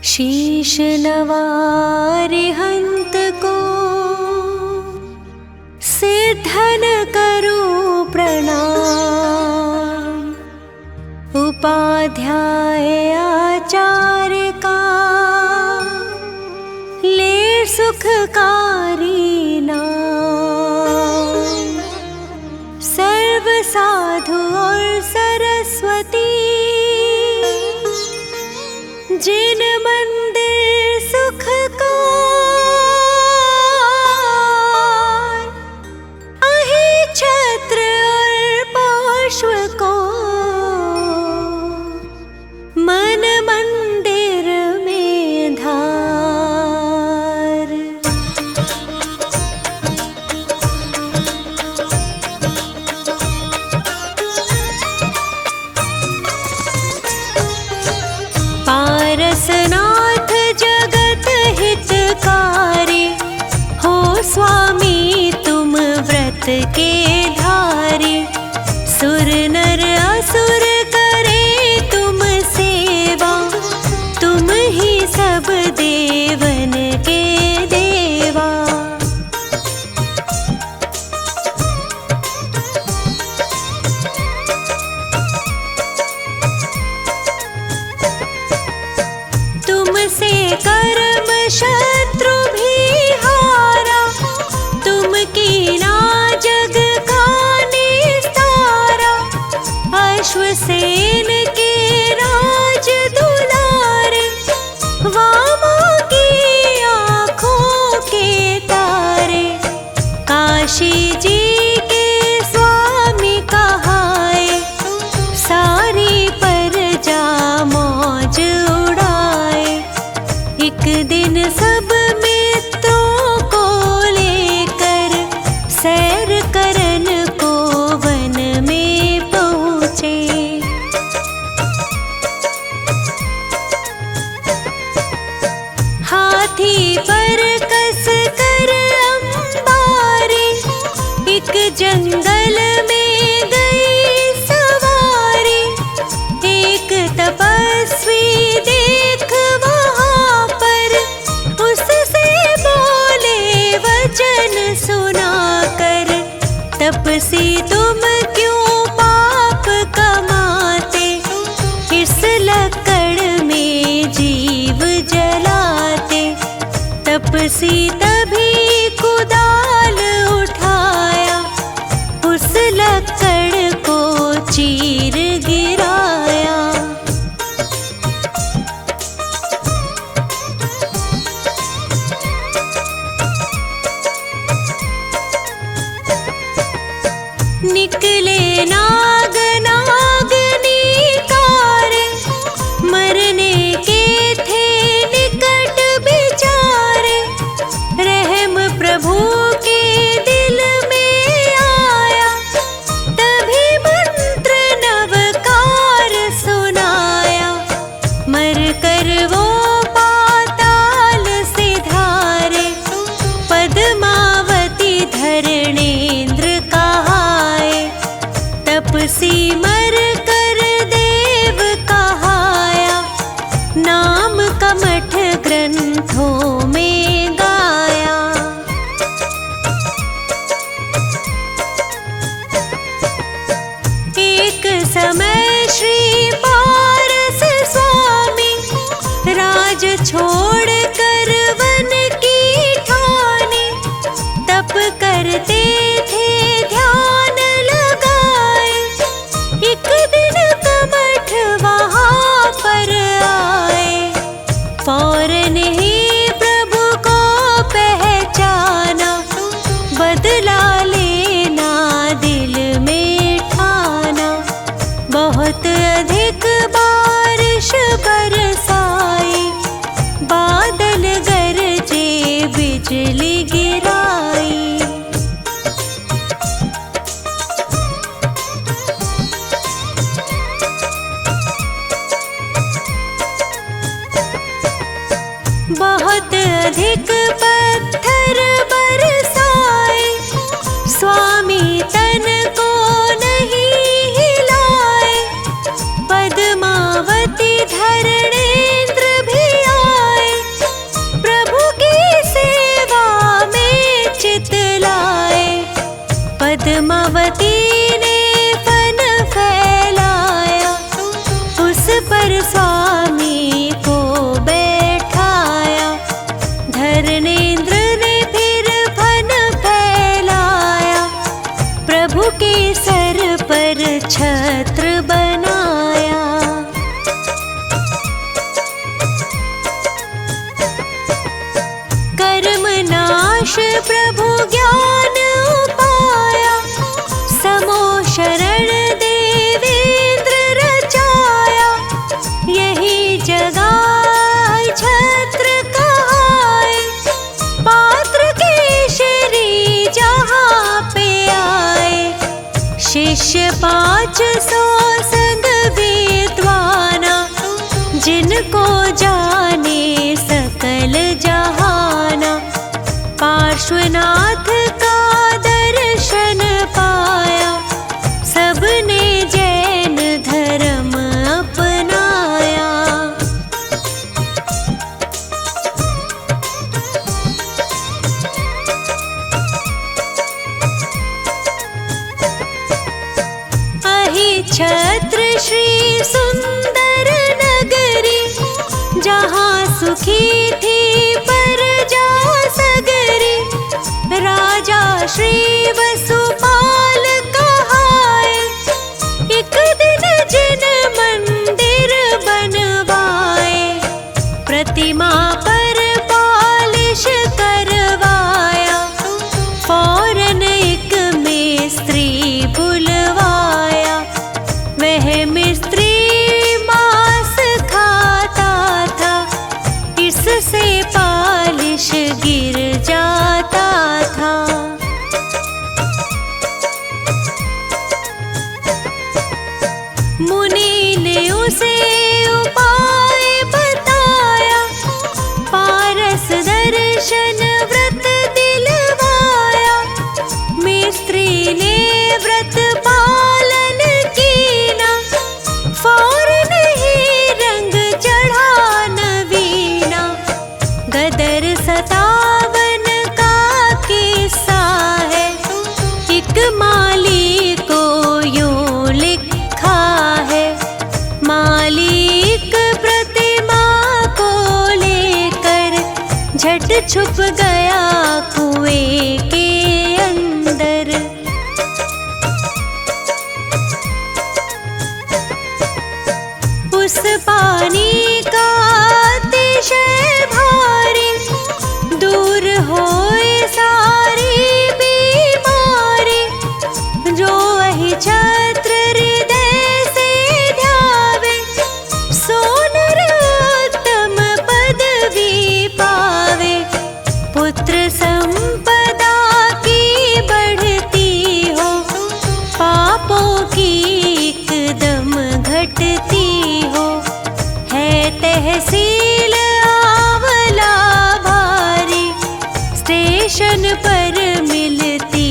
शीश नवारिहंत को सिद्धन करूं प्रणाम। उपाध्याय आचार्य का ले सुखकारी नाम। सर्व साधु और सरस्वती जिन मंदिर सुख का अहि छत्र और पार्श्व को मन मंदिर में धार। पारसनाथ जगत हितकारी हो स्वामी तुम व्रत के धारी। सुर नर असुर करे तुम सेवा, तुम ही सब देवन के देवा। तुमसे कर्म शत्रु भी हारा, तुम कीना जग का निस्तारा। अश्वसेन के राज दुलारे, वामा की आँखों के तारे। काशी जी के स्वामी कहाए, सारी प्रजा मौज उड़ाए। एक दिन सब मित्रों को लेकर सैर करन को वन में पहुँचे। हाथी पर कस कर अंबारी, एक जंगल में गई सवारी। एक तपस्वी देख वहाँ पर, उससे बोले वचन सुनाकर। तपसी तुम क्यों पाप कमाते, इस लकड़ में जीव जलाते। तपसी तभी कुदाल उठाया, उस लकड़ को चीर गिराया। निकले नाग नागनी कारे, मरने के थे निकट बिचारे। रहम प्रभु के दिल में आया, तभी मंत्र नवकार सुनाया। मर कर वो पाताल सिधारे, पद्मावती धरणेन्द्र कहाए। तपसी मर कर देव कहाया, नाम कमठ ग्रंथों में गाया। एक समय श्री पारस स्वामी राज छोड़ कर वन की ठानी। तप करते थे ध्यान लगाए, एक दिन कमठ वहाँ पर आए। फौरन ही प्रभु को पहचाना, बदला लेना दिल में ठाना। बहुत अधिक बारिश बरसाई, बादल गरजे बिजली गिराई। बहुत अधिक पत्थर बरसाए, स्वामी तन को नहीं हिलाए। पद्मावती धरणेन्द्र भी आए, ज्ञान उपाया, समो शरण देवेंद्र रचाया। यही जगाए छत्र कहाए, पात्र केशरी जहाँ पे आए। शिष्य 500 संग विद्वाना, जिनको जाने सकल जहाना। पार्श्वनाथ का दर्शन पाया, सबने जैन धर्म अपनाया। अहिछत्र श्री सुंदर नगरी, जहाँ सुखी थी प्रजा सगरी। राजा श्री वसुपाल कहाए, एक दिन जिन मंदिर बनवाए। प्रतिमा पर पालिश करवाया, फौरन एक मिस्त्री बुलवाया। वह मिस्त्री मांस खाता था, इससे पालिश गिर जाता था। मुनि ने उसे उपाय बताया, पारस दर्शन व्रत दिलवाया। मिस्त्री ने व्रत पालन कीना, फौरन ही रंग चढ़ा नवीना। गदर 57 का किस्सा है, एक माली को यूं लिखा है। मालिक प्रतिमा को लेकर झट छुप गया कुएं के अंदर। उस पानी का अतिशय भारी, दूर होए सारी बीमारी। जो अहिछत्र हृदय से ध्यावे, सो नर उत्तम पदवी पावे। पुत्र संपदा की बढ़ती हो, पापों की एकदम घटती हो। है तहसील आंवला भारी, स्टेशन पर मिलती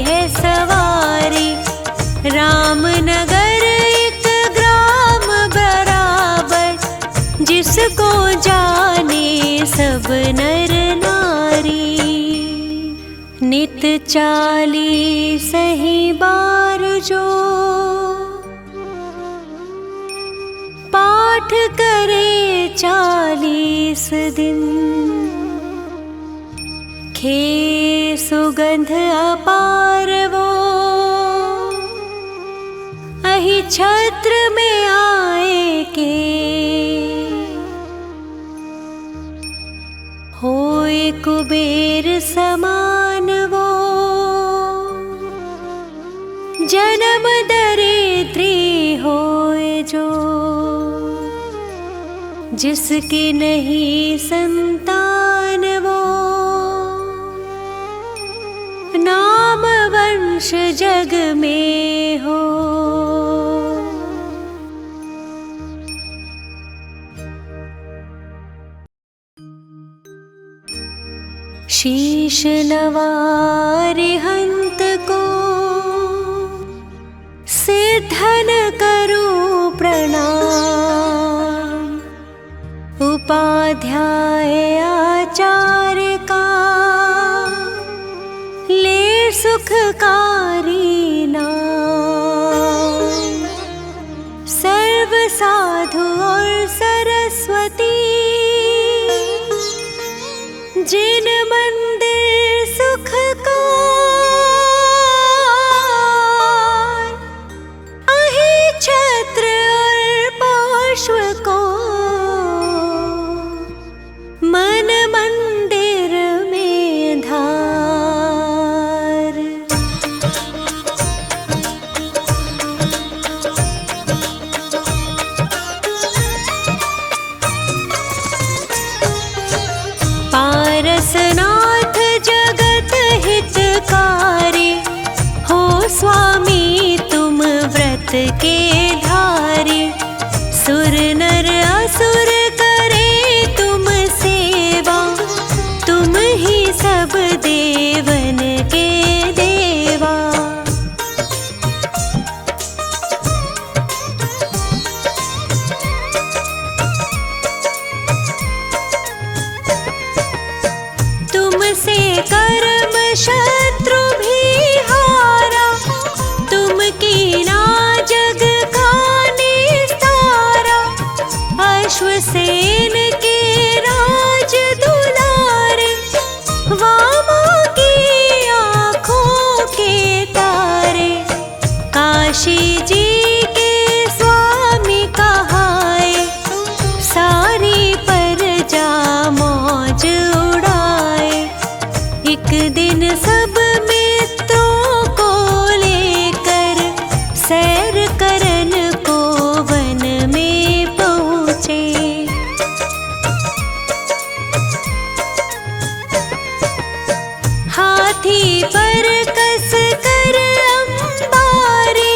है सवारी। रामनगर एक ग्राम बराबर, जिसको जाने सब नर नारी। नित 40 ही बार जो पाठ करे 40 दिन। खे सुगंध अपार वो, अहिछत्र में आए के। होए कुबेर समान वो, जन्म दरिद्री होए जो। जिसकी नहीं संतान वो, नाम वंश जग में हो। शीश नवारे हंत को, सिद्धन करूं प्रणाम। उपाध्याय आचार्य का, ले सुखकारी नाम। सर्व साधु और सरस्वती, जिन मंदिर सुख का। अहिछत्र और पार्श्व को, मन मंदिर में धाम। अमृत के धारे। सुर नर असुर करे तुम सेवा, तुम ही सब देवन के देवा। तुमसे कर्म शत्रु भी हारा, तुम कीना जग का निस्तारा। अश्वसेन के राज दुलारे, वामा की आँखों के तारे। काशी जी के स्वामी कहाए, सारी प्रजा मौज उड़ाए। एक दिन सब मित्रों को लेकर सैर करन को वन में पहुँचे। हाथी पर कस कर अंबारी,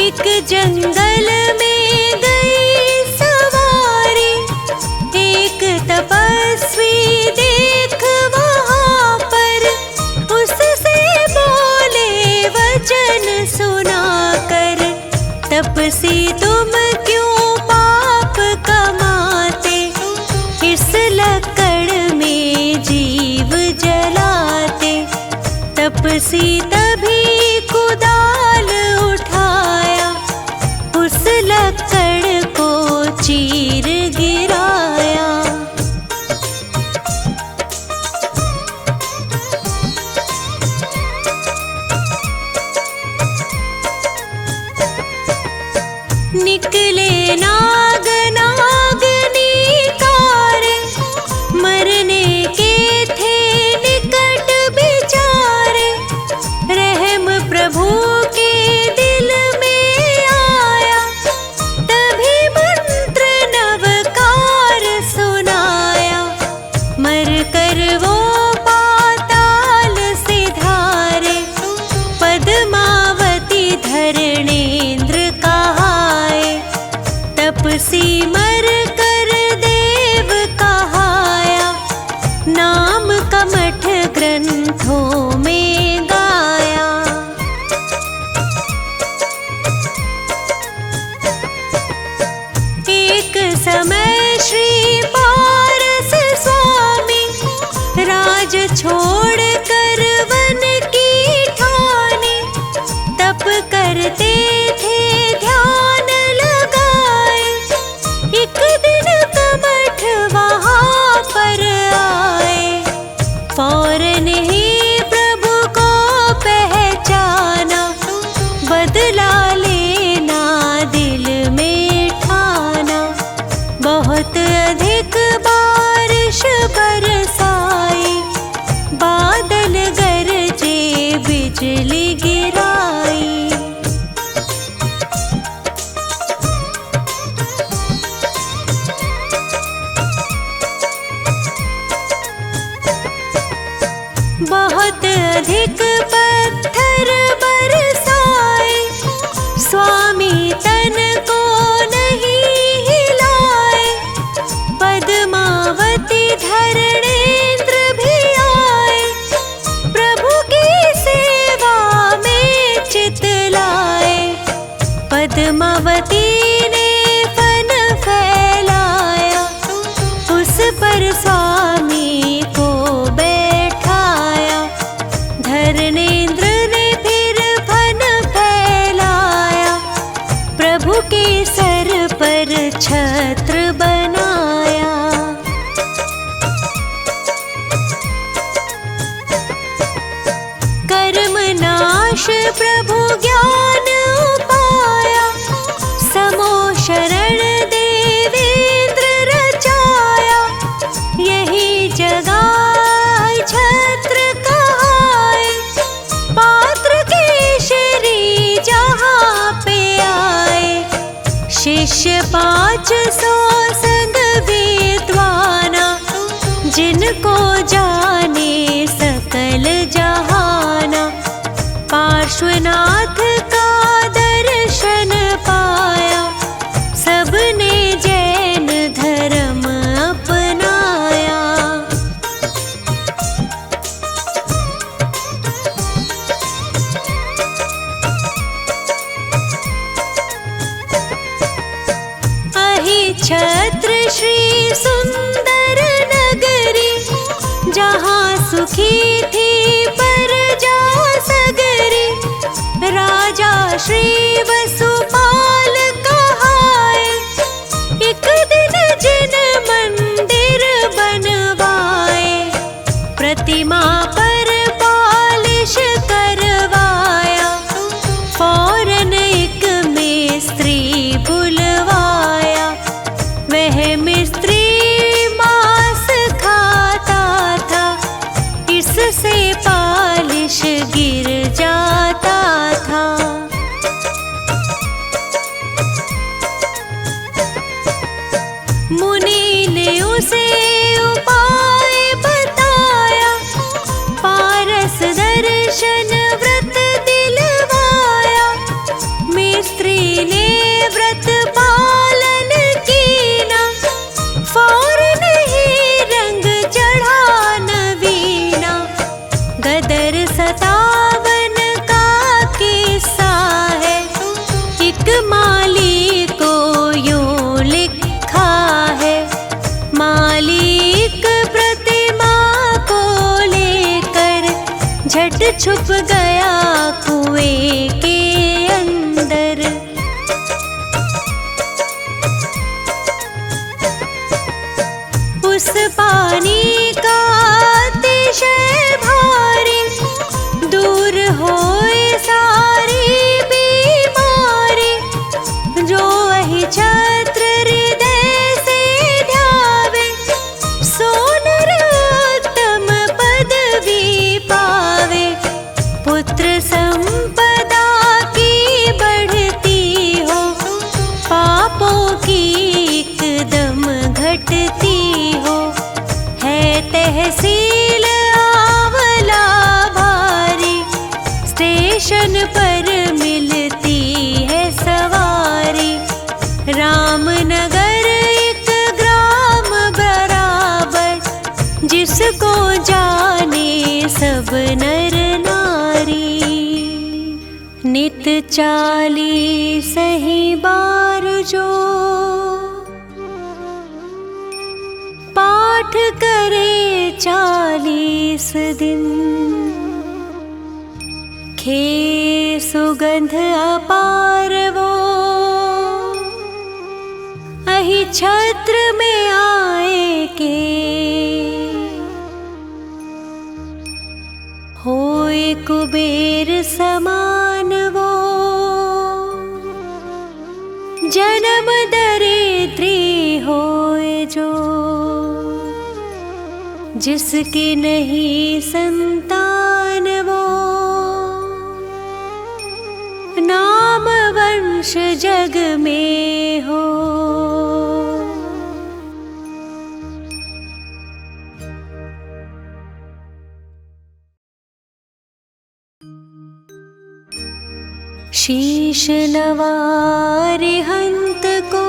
एक जंगल में गई सवारी। एक तपस्वी देख वहाँ पर, उससे बोले वचन सुनाकर। तपसी तुम क्यों पाप कमाते, इस लकड़ में जीव जलाते। तपसी तभी कुदाल उठाया, उस लकड़ को चीर गिराया। निकले नाग नागनी कारे, मरने के थे निकट बिचारे। रहम प्रभु के दिल में आया, तभी मंत्र नवकार सुनाया। मर कर वो पाताल सिधारे, पद्मावती धरणेन्द्र कहाए। तपसी मर कर देव कहाया, नाम कमठ ग्रंथों में गाया। एक समय श्री पारस स्वामी, राज छोड़ कर वन की ठानी। तप करते थे ध्यान लगाए, एक दिन कमठ वहाँ पर आए। फौरन ही प्रभु को पहचाना, बदला लेना दिल में ठाना। बहुत अधिक बारिश बरसाई, बादल गरजे बिजली गिराई। बहुत अधिक पत्थर बरसाए, स्वामी तन को नहीं हिलाए। पद्मावती धरणेन्द्र भी आए, प्रभु की सेवा में चित लाए। पद्मावती ने फन फैलाया, उस पर स्वामी को बैठाया। धरणेन्द्र ने फिर फन फैलाया, प्रभु के सर पर छत्र बनाया। कर्म नाश प्रभु ज्ञान उपाया, समो शरण देवेंद्र रचाया। यही जगाए छत्र कहाए, पात्र केशरी जहाँ पे आए। शिष्य 500 छत्र श्री सुंदर नगरी, जहाँ सुखी थी प्रजा सगरी। राजा श्री वसुपाल कहाए, एक दिन जिन मंदिर बनवाए। प्रतिमा पर पालिश करवाया, फौरन एक मिस्त्री बुलवाया। वह मिस्त्री मांस खाता था, इससे पालिश गिर जाता था। मुनि ने उसे उपाय बताया, पारस दर्शन व्रत दिलवाया। मिस्त्री ने व्रत पालन कीना, फौरन ही रंग चढ़ा नवीना। गदर 57 का किस्सा है, एक माली को यूं लिखा है। मालिक प्रतिमा को लेकर झट छुप गया कुएं के अंदर। उस पानी का अतिशय भारी, दूर होए सारी बीमारी। जो वही छत्र हृदय से ध्यावे, सो नर उत्तम पदवी पावे। पुत्र संपदा की बढ़ती हो, पापों की एकदम घटती हो। है तहसील आंवला भारी, स्टेशन पर मिलती है सवारी। रामनगर एक ग्राम बराबर, जिसको जाने सब नर नारी। नित 40 ही बार जो पाठ करे 40 दिन, खे सुगंध अपार वो अहि छत्र में आए के। होए कुबेर समान वो, जन्म दरिद्री होए जो। जिसकी नहीं संतान वो, नाम वंश जग में हो। शीश नवारे हंत को,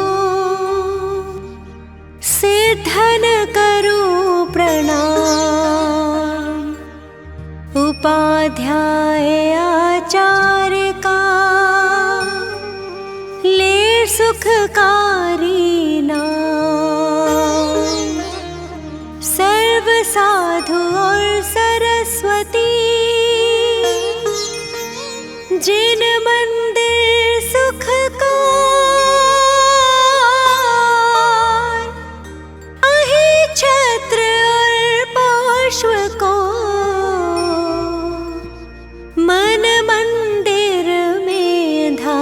सिद्धन करूं प्रणाम। उपाध्याय आचार्य का, ले सुखकारी नाम। सर्व साधु और सरस्वती, जिन मंदिर सुख का, अहि छत्र और पार्श्व को, मन मंदिर में धार।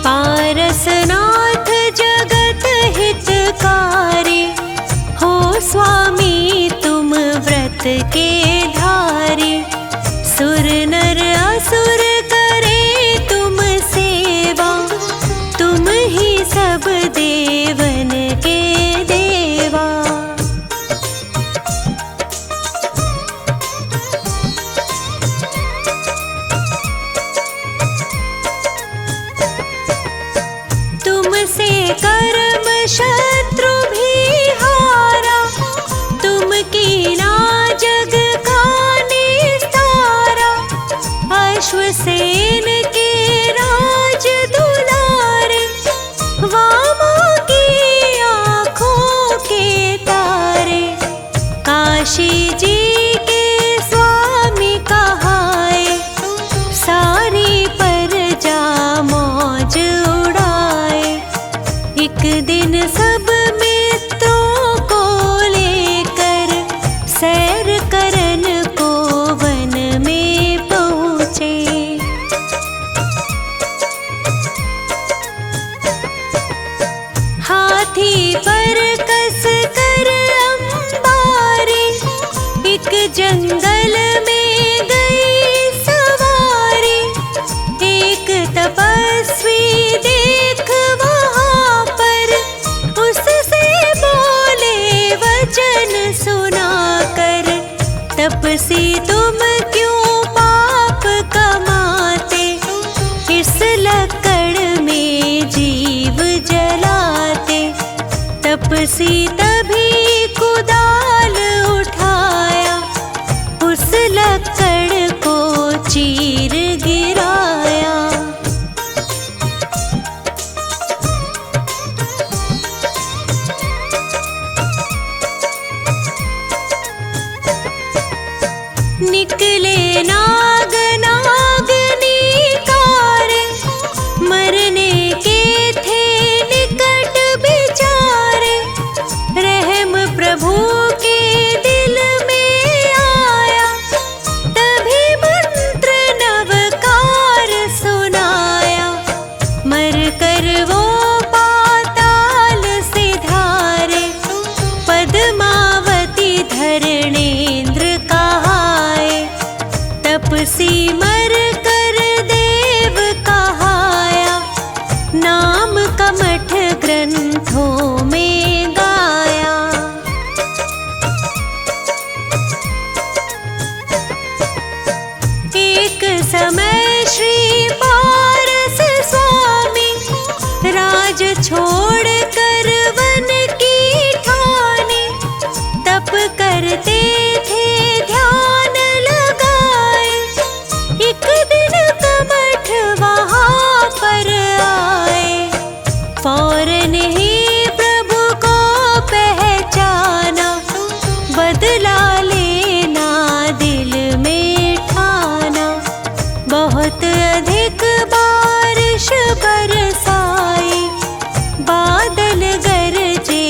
पारसनाथ जगत हितकारी, हो स्वामी तुम व्रत के धारी। सुर नर असुर करे तुम सेवा, तुम ही सब देवन के देवा। तुमसे कर्म शत्रु भी हारा, काशी जी के स्वामी कहाए, सारी प्रजा मौज उड़ाए। एक दिन सब मित्रों को लेकर सैर करन को वन में पहुँचे। हाथी पर कस कर अंबारी, एक जंगल में गई सवारी। एक तपस्वी देख वहाँ पर, उससे बोले वचन सुनाकर, तपसी तुम क्यों पाप कमाते, इस लकड़ में जीव जलाते। तपसी तभी कुदाल उठाया, उस लकड़ को चीर गिराया। निकले नाग नागनी कारे, मरने के थे निकट बिचारे। रहम प्रभु के दिल में आया, तभी मंत्र नवकार सुनाया। मर कर वो पाताल से धारे, पद्मावती धरणेंद्र कहाए। तपसी मर कर देव कहाया, नाम कमठ ग्रंथों में गाया। एक समय श्री पारस स्वामी, राज छोड़ कर वन की ठानी। तप करते थे ध्यान लगाए, एक दिन कमठ वहाँ पर आए। फौरन ही प्रभु को पहचाना, बदला लेना दिल में ठाना। बहुत अधिक बारिश बरसाई, बादल गरजे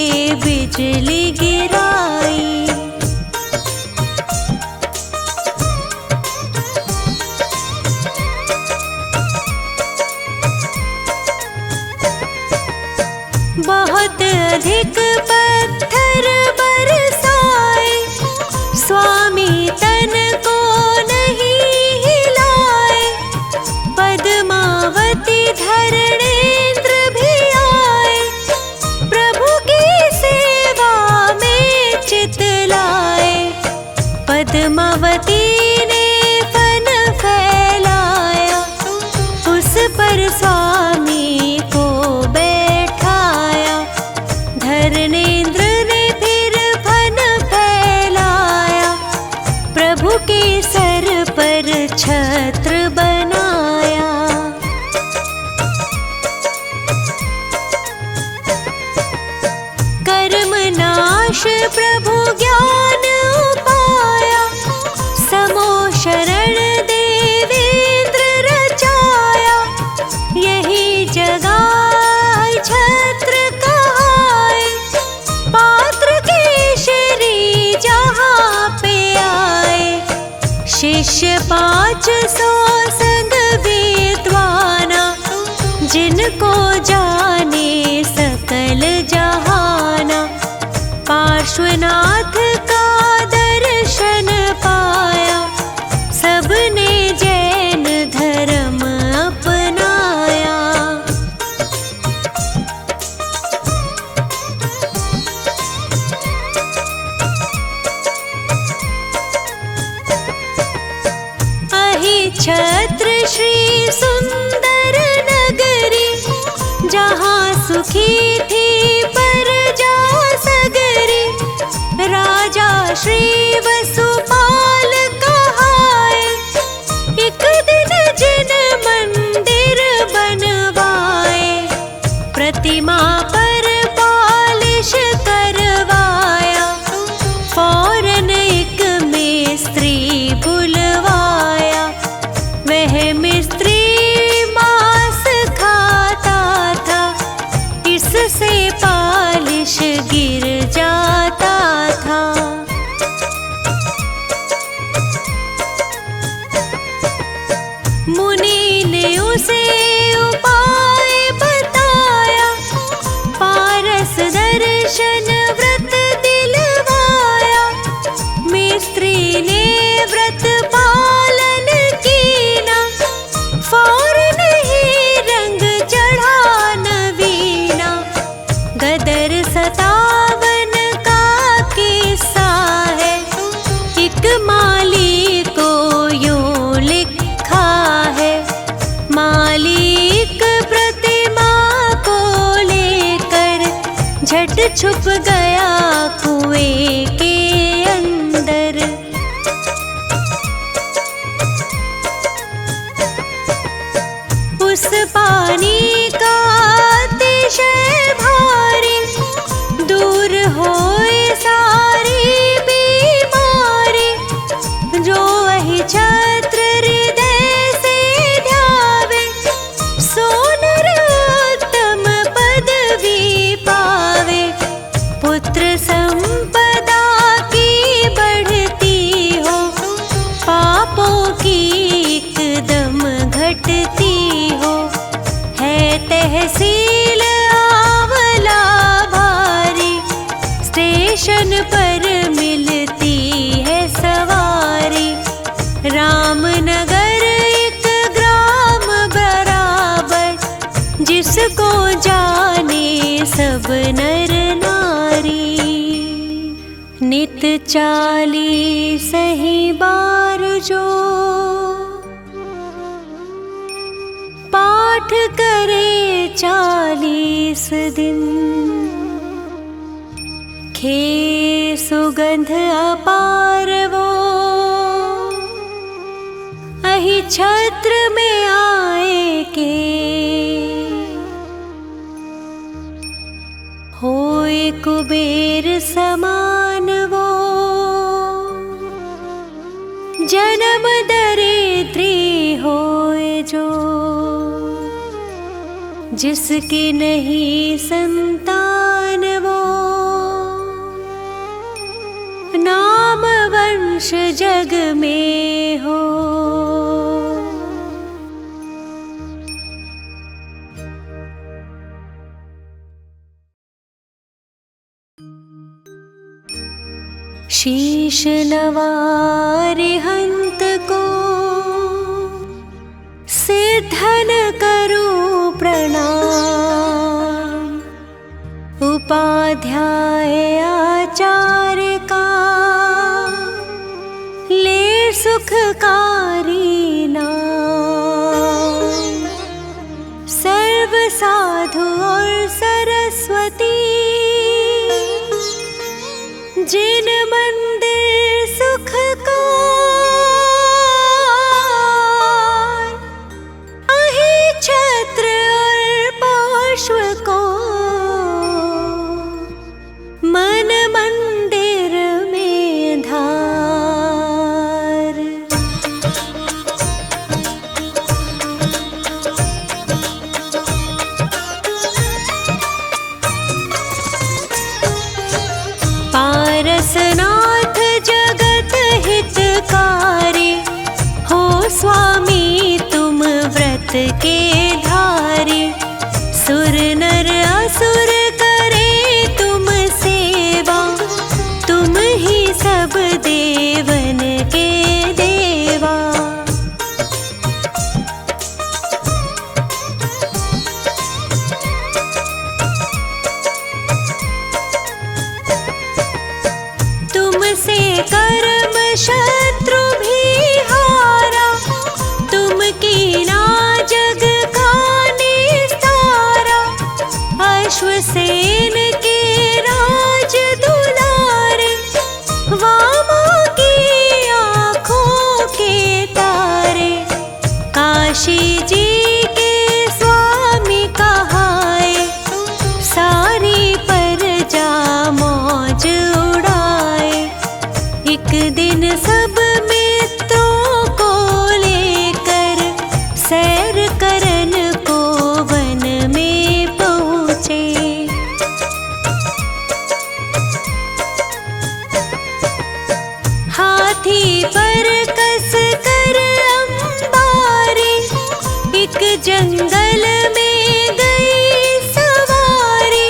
बिजली गिराई। बहुत अधिक पत्थर बरसाए, स्वामी तन को नहीं हिलाए। पद्मावती धरणेंद्र भी आए, प्रभु की सेवा में चित लाए। पद्मावती ने फन फैलाया, उस पर स्वामी को बैठाया। धरणेंद्र ने फिर फन फैलाया, प्रभु के सर पर छत्र बनाया। कर्म नाश प्रभु ज्ञान उपाया, समो शरण देवेंद्र रचाया। यही जगाए छत्र कहाए, पात्र केशरी जहाँ पे आए। शिष्य 500 संग विद्वाना, जिनको जाने सकल जहाना। पार्श्वनाथ का दर्शन पाया, सबने जैन धर्म अपनाया। छत्र श्री सुंदर नगरी, जहाँ सुखी थी प्रजा सगरी। राजा श्री वसुपाल कहाए, एक दिन जिन मंदिर बनवाए। प्रतिमा पर पालिश करवाया, फौरन झट छुप गया कुएं के अंदर। उस पानी का अतिशय भारी, दूर होए सारी बीमारी। जो वही छत्र हृदय से ध्यावे, सो नरोत्तम पदवी पावे। पुत्र संपदा की बढ़ती हो, पापों की एकदम घटती हो। है तहसील आंवला भारी, स्टेशन पर मिलती है सवारी। रामनगर एक ग्राम बराबर, जिसको जाने सब नर नारी। नित 40 ही बार जो पाठ करे 40 दिन, खे सुगंध अपार वो अहि छत्र में आए के। होए कुबेर समान वो, जन्म दरिद्री होए जो। जिसकी नहीं संतान वो, नाम वंश जग में हो। शीश नवारे हंत को, सिद्धन करूं प्रणाम। उपाध्याय आचार्य का, ले सुखकारी नाम। सर्व साधु और सरस्वती, जिन मंदिर सुख का अहि छत्र और पार्श्व को, मन मंदिर में धार। पारसनाथ जगत हितकारी, हो स्वामी तुम व्रत के धारी। सुर नर असुर करे तुम सेवा, तुम ही सब देवन के देवा। तुमसे कर्म शत्रु भी हारा, तुम कीना जग का निस्तारा। अश्वसेन के राज दुलारे, वामा की आँखों के तारे। काशी जी के स्वामी कहाए, सारी प्रजा मौज उड़ाए। एक दिन सब मित्रों को लेकर, सैर करन को वन में पहुँचे। हाथी पर कस कर अंबारी, एक जंगल में गई सवारी।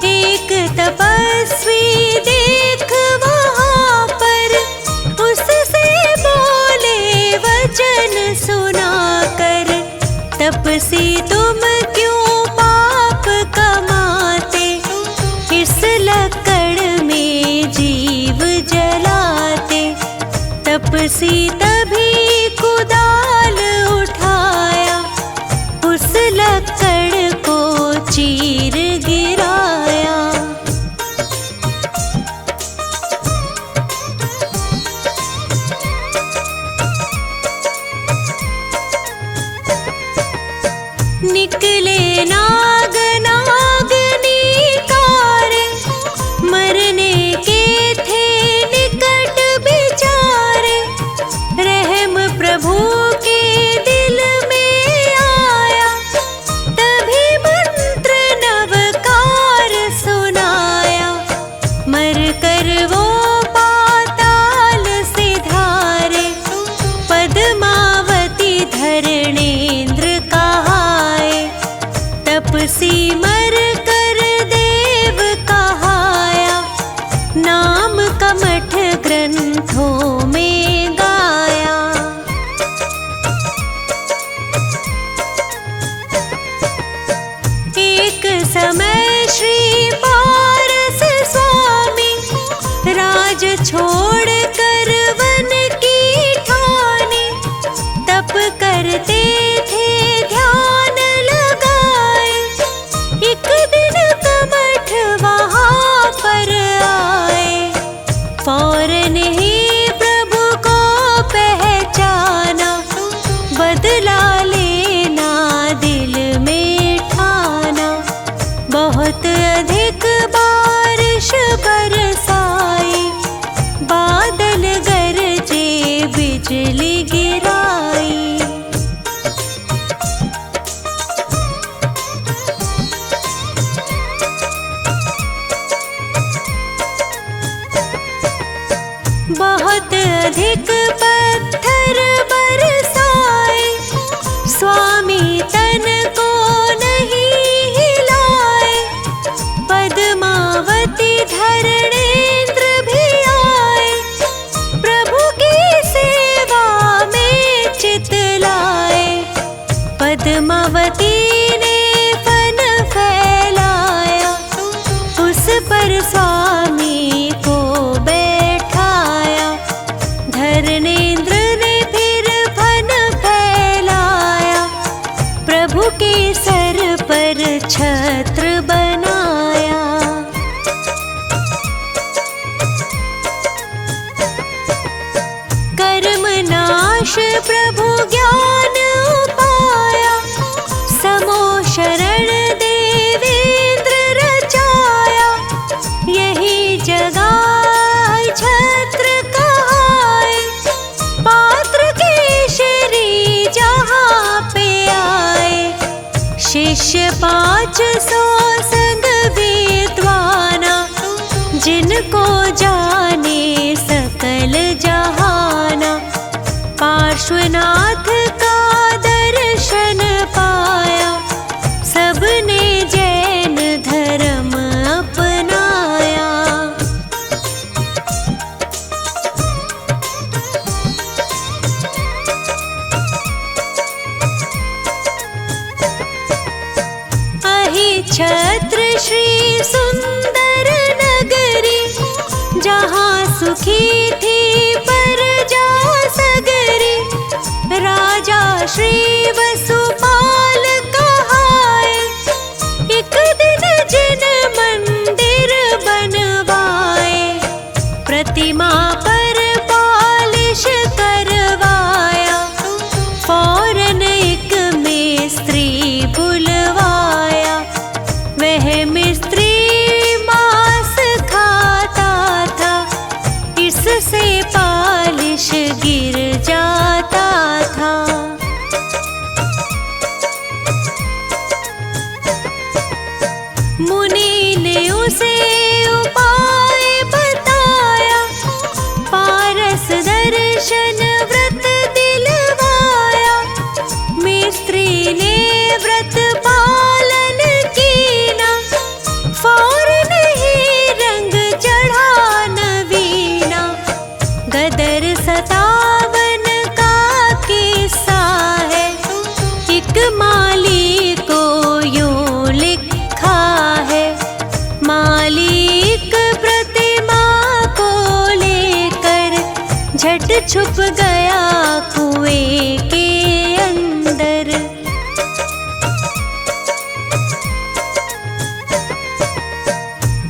एक तपस्वी देख वहाँ पर, उससे बोले वचन सुनाकर। तपसी तुम क्यों पाप कमाते, इस लकड़ में जीव जलाते। तपसी तभी कुदाल उठाया, उस लकड़ को चीर गिराया। छोड़ कर वन की ठाने, तप करते थे ध्यान लगाए। एक दिन कमठ वहाँ पर आए, फौरन ही प्रभु को पहचाना, बदला लेना दिल में ठाना। बहुत अधिक बारिश बरसाई, बादल गरजे बिजली गिराई। बहुत अधिक पत्थर बरसाए, स्वामी तन को नहीं हिलाए। पद्मावती धरणेंद्र भी आए, प्रभु की सेवा में चित लाए। पद्मावती ने फन फैलाया, उस पर स्वामी को बैठाया। धरणेंद्र ने फिर फन फैलाया, प्रभु के सर पर छत्र बनाया। कर्म नाश प्रभु ज्ञान पाया, समो शरण देवेंद्र रचाया। यही जगह छत्र कहाए, पात्र केशरी जहाँ पे आए। शिष्य 500 संग विद्वाना, जिनको जाने सकल जहाना। पार्श्वनाथ का दर्शन पाया, सबने जैन धर्म अपनाया। छत्र श्री सुंदर नगरी, जहाँ सुखी थी प्रजा सगरी। राजा श्री वसुपाल कहाए, एक दिन जिन मंदिर बनवाए। प्रतिमा पर पालिश करवाया, फौरन एक मिस्त्री बुलवाया। वह मिस्त्री मांस खाता था, इससे पालिश गिर जाता था। मुनि ने उसे उपाय बताया, पारस दर्शन व्रत दिलवाया। मिस्त्री ने व्रत पालन कीना, फौरन ही रंग चढ़ा नवीना। गदर 57 का किस्सा है, एक माली को यूं लिखा है। मालिक प्रतिमा को लेकर झट छुप गया कुएं के अंदर।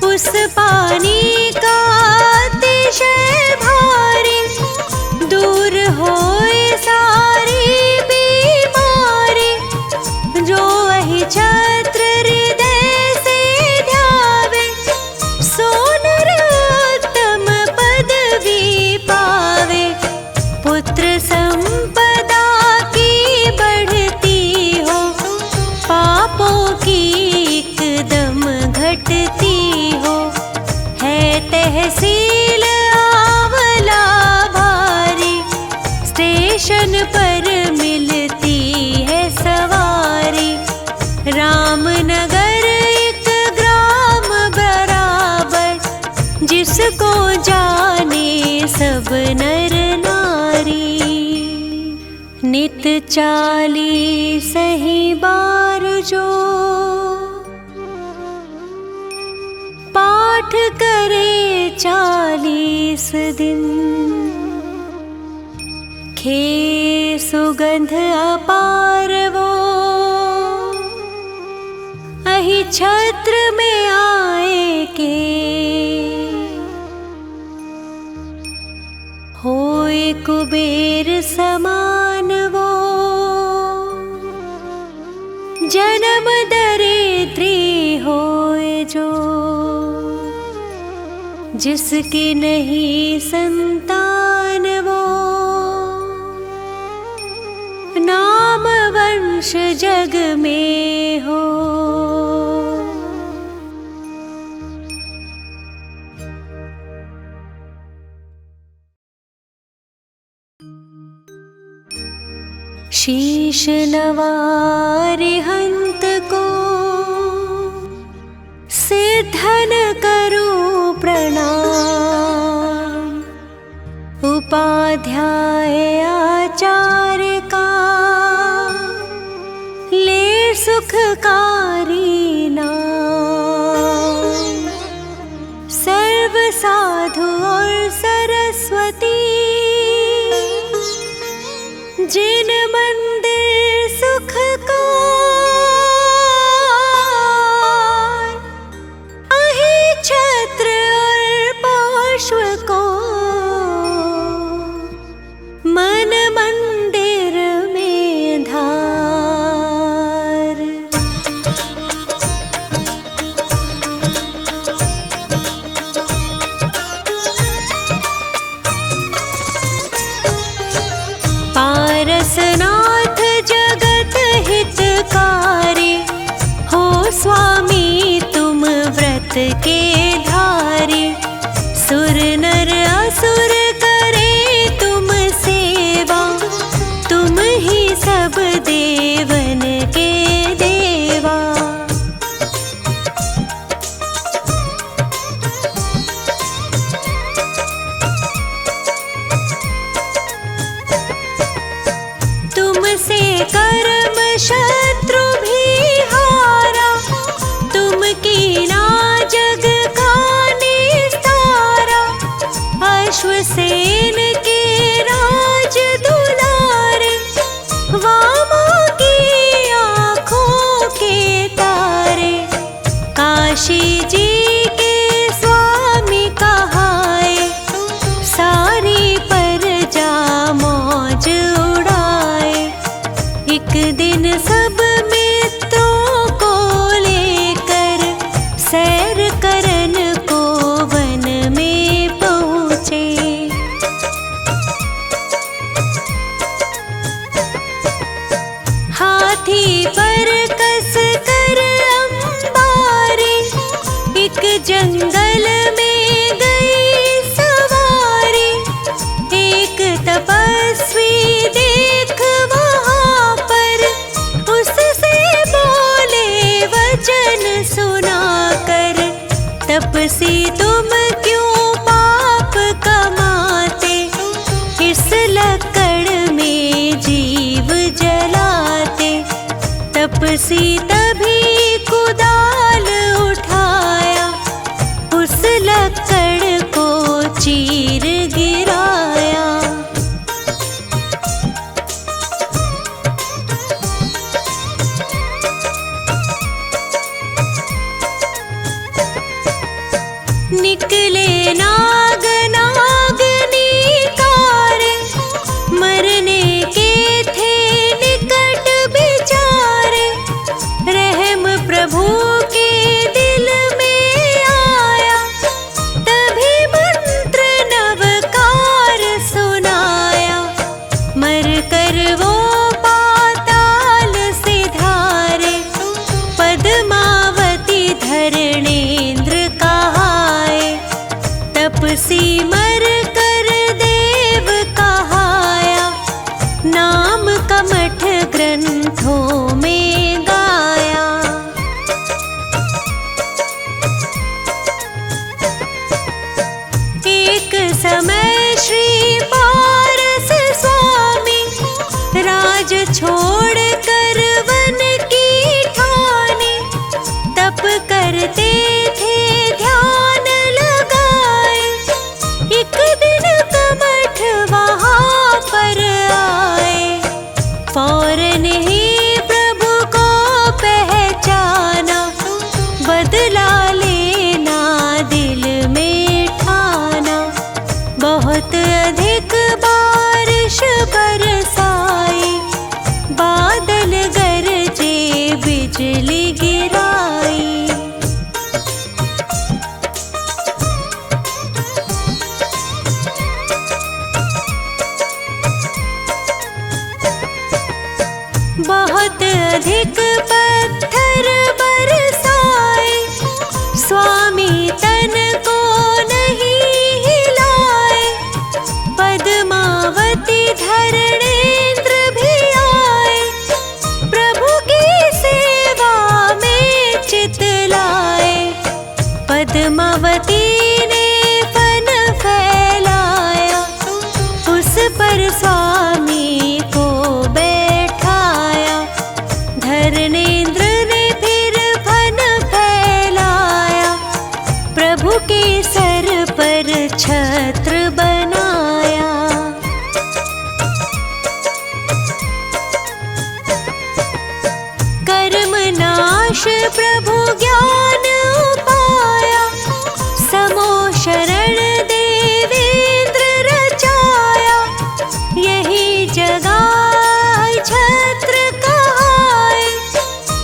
उस पानी का अतिशय भारी, दूर होए सारी बीमारी। जो वही छत्र हृदय से ध्यावे, सो नरोत्तम पदवी पावे। पुत्र संपदा की बढ़ती हो, पापों की एकदम घटती हो। है तहसील आंवला भारी, स्टेशन पर मिलती है सवारी। रामनगर एक ग्राम बराबर, जिसको जाने सब नर नारी। नित चाली सही बार जो, पाठ करे 40 दिन। खे सुगंध अपार वो अहि छत्र में आए के। होए कुबेर समान वो जन्म दरिद्री होए जो। जिसकी नहीं संतान वो नाम वंश जग में हो। शीश नवारे हंत को सिद्धन करूं प्रणाम। उपाध्याय आचार्य का ले सुखकारी नाम। सर्व साधु और सरस्वती जिन मंदिर सुख का अहि छत्र और पार्श्व को मन मंदिर में धार। पारसनाथ जगत हितकारी हो स्वामी तुम व्रत के धारी। सुर नर असुर करे तुम सेवा तुम ही सब देवन के देवा। तुमसे कर्म शत्रु भी हारा तुम कीना जग का निस्तारा। अश्वसेन के राज दुलारे वामा की आँखों के तारे। काशी जी के स्वामी कहाए सारी प्रजा मौज उड़ाए। एक दिन सब मित्रों को लेकर सैर करन को वन में पहुँचे। हाथी पर कस कर अंबारी एक जंगल में गई सवारी। एक तपस्वी देख वहाँ पर उससे बोले वचन सुनाकर। तपसी तुम क्यों पाप कमाते इस लकड़ में जीव जलाते। तपसी तभी कुदाल उठाया उस लकड़ को चीर गिराया। निकले नाग नागनी कारे मरने के थे निकट बिचारे। अधिक बारिश बरसाई, बादल गरजे बिजली गिराई। बहुत अधिक पत्थर बरसाए, स्वामी तन को नहीं हिलाए। पद्मावती धरणेंद्र भी आए, प्रभु की सेवा में चित लाए। पद्मावती ने फन फैलाया, उस पर स्वामी को बैठाया। धरणेंद्र ने फिर फन फैलाया, प्रभु के सर पर छत्र बनाया। कर्म नाश प्रभु ज्ञान पाया, समो शरण देवेंद्र रचाया। यही जगाए छत्र कहाए,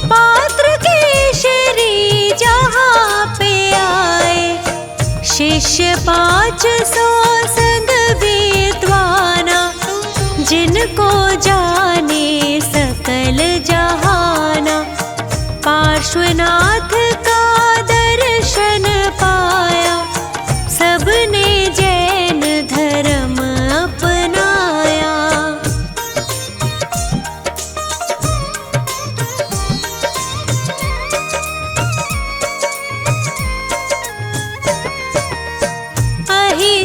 पात्र केशरी जहाँ पे आए। शिष्य 500 संग विद्वाना, जिनको जाने सकल जहाना। पार्श्वनाथ का दर्शन पाया, सबने जैन धर्म अपनाया।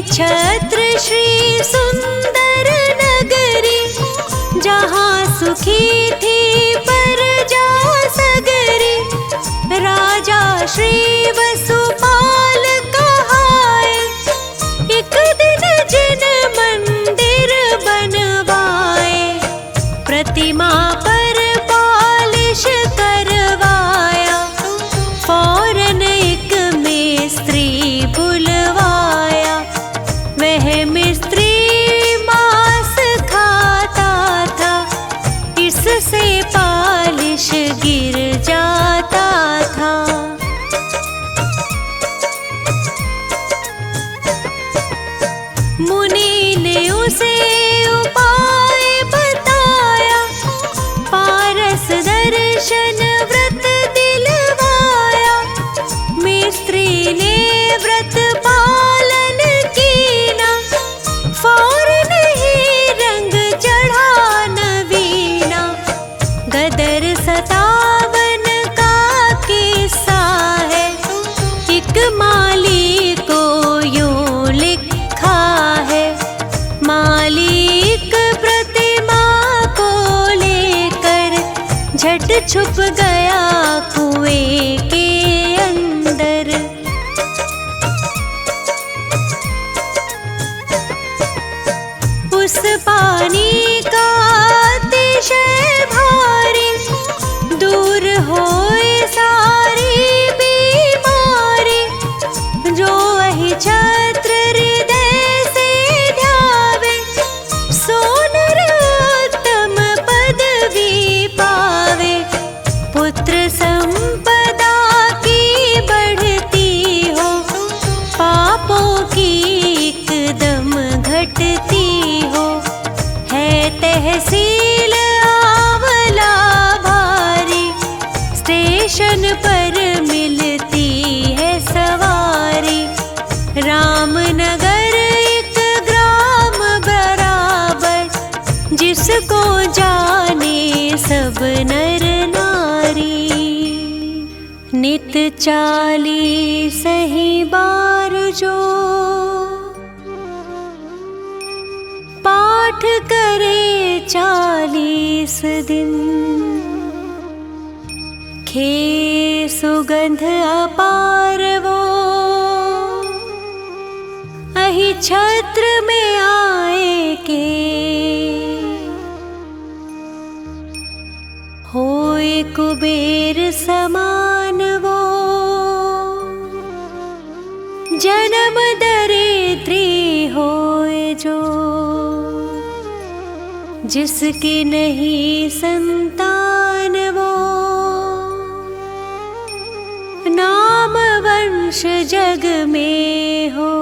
छत्र श्री सुंदर नगरी, जहाँ सुखी थी प्रजा सगरी। राजा श्री वसुपाल कहाए, एक दिन जिन मंदिर बनवाए। प्रतिमा पर पालिश करवाया, फौरन एक मिस्त्री बुलवाया। वह मिस्त्री मांस खाता था, इससे पालिश गिर जाता था। मुनि ने उसे उपाय बताया, पारस दर्शन व्रत दिलवाया। मिस्त्री ने व्रत पालन कीना, फौरन ही रंग चढ़ा नवीना। गदर 57 का किस्सा है, एक माली को यूं लिखा है। मालिक प्रतिमा को लेकर झट छुप गया कुएं के अंदर। उस पानी का अतिशय भारी, दूर होए सारी बीमारी। जो वही छत्र हृदय से ध्यावे, सो नर उत्तम पदवी पावे। पुत्र संपदा की बढ़ती हो, पापों की एकदम घटती हो। है तहसील आंवला भारी, स्टेशन पर मिलती है सवारी। रामनगर एक ग्राम बराबर, जिसको जाने सब नर नारी। नित 40 ही बार जो पाठ करे 40 दिन, खे सुगंध अपार वो अहि छत्र में आए के। होए कुबेर समान वो, जन्म दरिद्री होए जो। जिसकी नहीं संतान वो, नाम वंश जग में हो।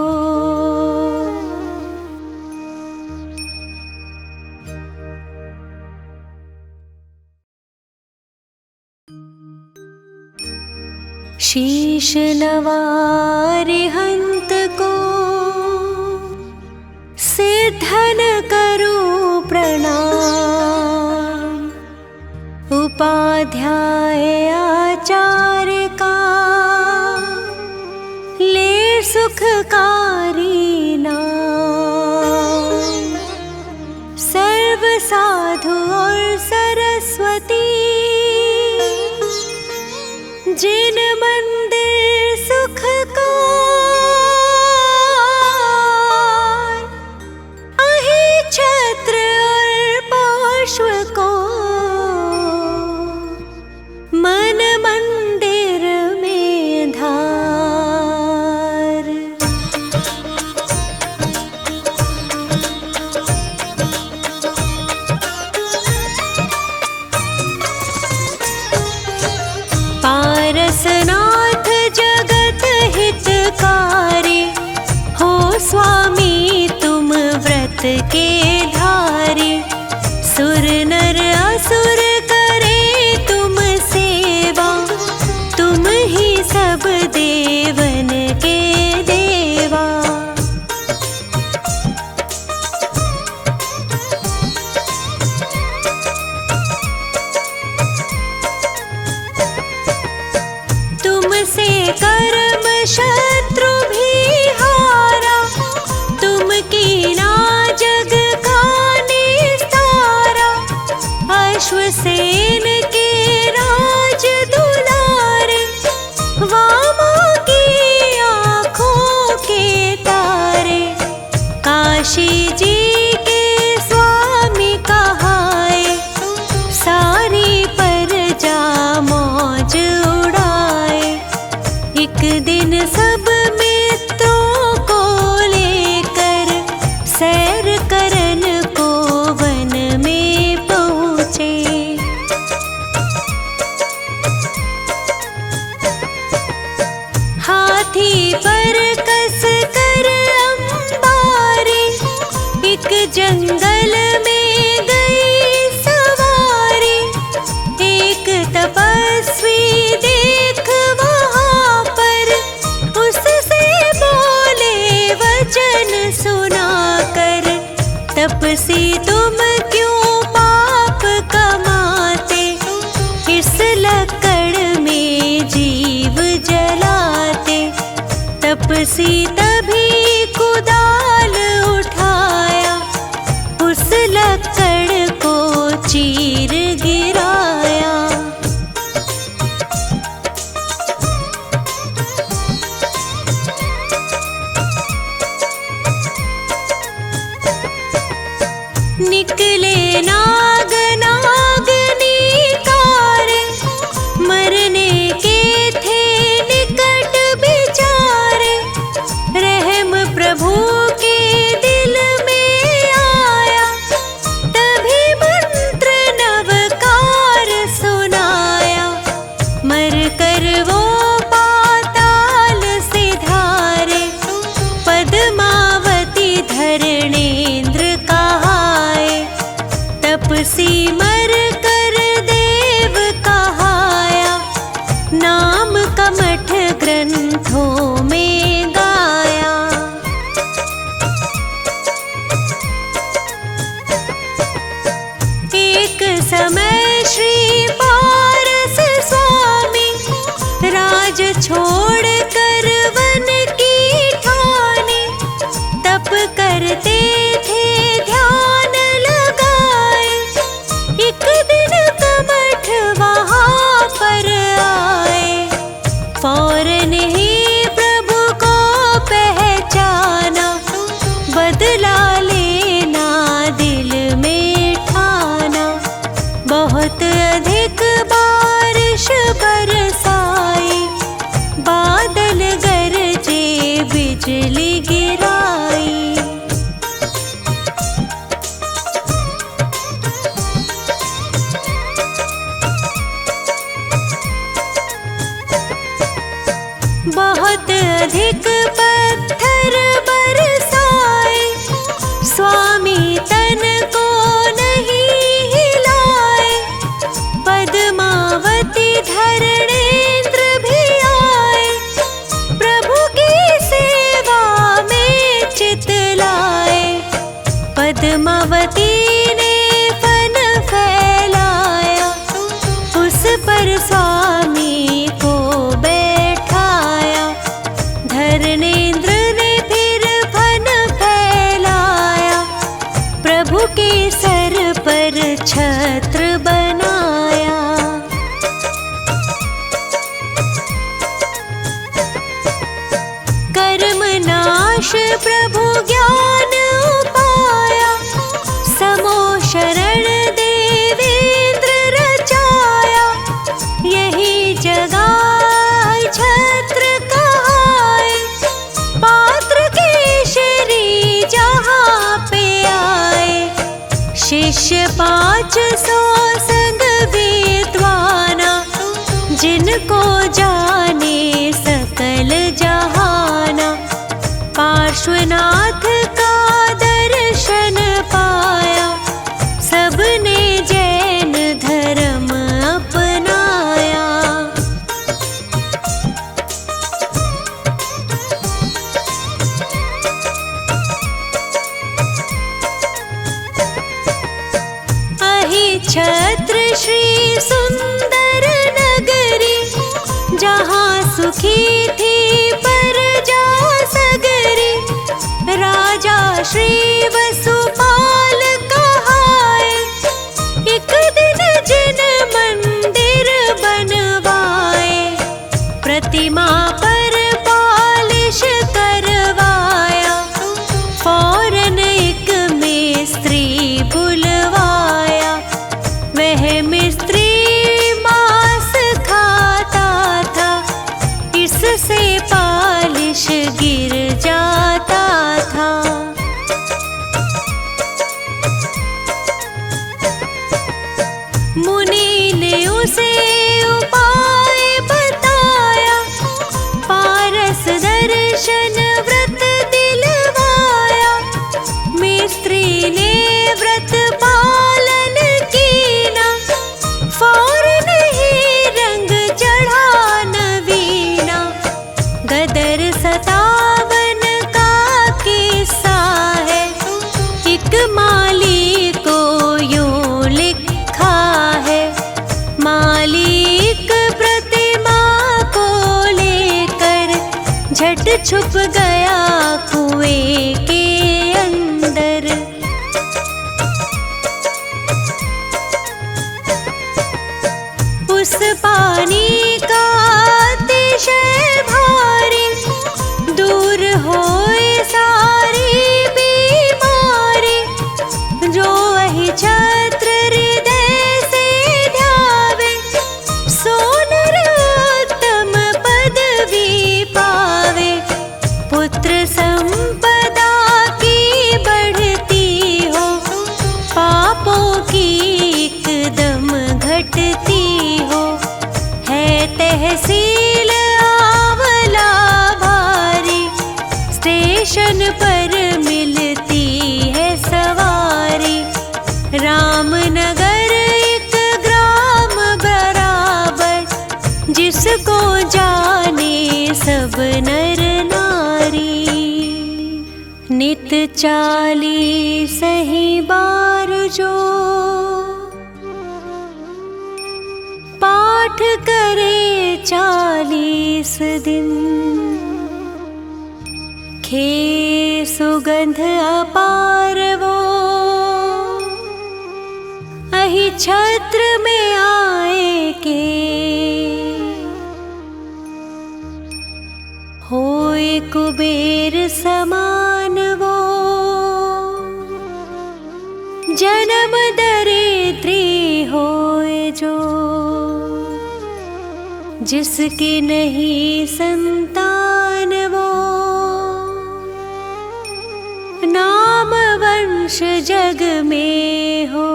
शीश नवारि हंत को सिद्धन करूं प्रणाम। उपाध्याय आचार्य का ले सुखकारी नाम। सर्व साधु और सरस्वती जिन मंदिर सुख का, अहि छत्र और पार्श्व को मन मंदिर में धार। पारसनाथ जगत हितकारी हो स्वामी तुम व्रत के धारी। सुर नर असुर करे तुम सेवा, तुम ही सब देवन के देवा। तुमसे कर्म शत्रु भी हारा, तुम कीना जग का निस्तारा। अश्वसेन के राज दुलारे, वामा की आँखों के तारे। काशी जी के स्वामी कहाए, सारी प्रजा मौज उड़ाए। एक दिन सब मित्रों को लेकर सैर करन को वन में पहुँचे। हाथी पर कस कर अंबारी, एक जंगल में गई सवारी। एक तपस्वी देख वहाँ पर, उससे बोले वचन सुनाकर। तपसी तुम क्यों पाप कमाते, इस लकड़ में जीव जलाते। तपसी तभी कुदाल उठाया, उस लकड़ को चीर गिराया। निकले नाग नागनी कारे, मरने के थे निकट बिचारे। रहम प्रभु के दिल में आया, तभी मंत्र नवकार सुनाया। मर कर वो पाताल सिधारे, पद्मावती धरणेन्द्र कहाए। तपसी पद्मावती ने फन फैलाया, उस पर स्वामी को बैठाया। धर्मेंद्र ने फिर फन फैलाया, प्रभु के सर पर छत्र बनाया। कर्मनाश प्रभु ज्ञान पाया, समो शरण देवेंद्र रचाया। यही जगाए छत्र कहाए, पात्र केशरी जहाँ पे आए। शिष्य 500 संग विद्वाना, जिनको जाने सकल जहाना। पार्श्वनाथ का दर्शन पाया, सबने जैन धर्म अपनाया। अहिछत्र श्री सुंदर नगरी, जहाँ सुखी थी प्रजा सगरी। राजा श्री वसुपाल कहाए, एक दिन जिन मंदिर बनवाए। प्रतिमा पर पालिश करवाया, फौरन एक मिस्त्री बुलवाया। वह मिस्त्री मांस खाता था, इससे पालिश गिर जाता था। मुनि ने उसे उपाय बताया, पारस दर्शन व्रत दिलवाया। मिस्त्री ने व्रत पालन कीना, फौरन ही रंग चढ़ा नवीना। गदर 57 का किस्सा है, एक माली को यूं लिखा है। मालिक प्रतिमा को लेकर झट छुप गया कुएं के अंदर। उस पानी का अतिशय भारी, दूर होए सारी बीमारी। जो अहिछत्र हृदय से ध्यावे, सो नरोत्तम पदवी पावे। पुत्र संपदा की बढ़ती हो, पापों की एकदम घटती हो। है तहसील आंवला भारी, स्टेशन पर मिलती है सवारी। रामनगर एक ग्राम बराबर, जिसको जाने सब नर नारी। नित 40 ही बार जो पाठ करे 40 दिन। खे सुगंध अपार वो, अहिछत्र में आए के। होए कुबेर समान वो, जन्म दरिद्री होए जो। जिसकी नहीं संतान वो, नाम वंश जग में हो।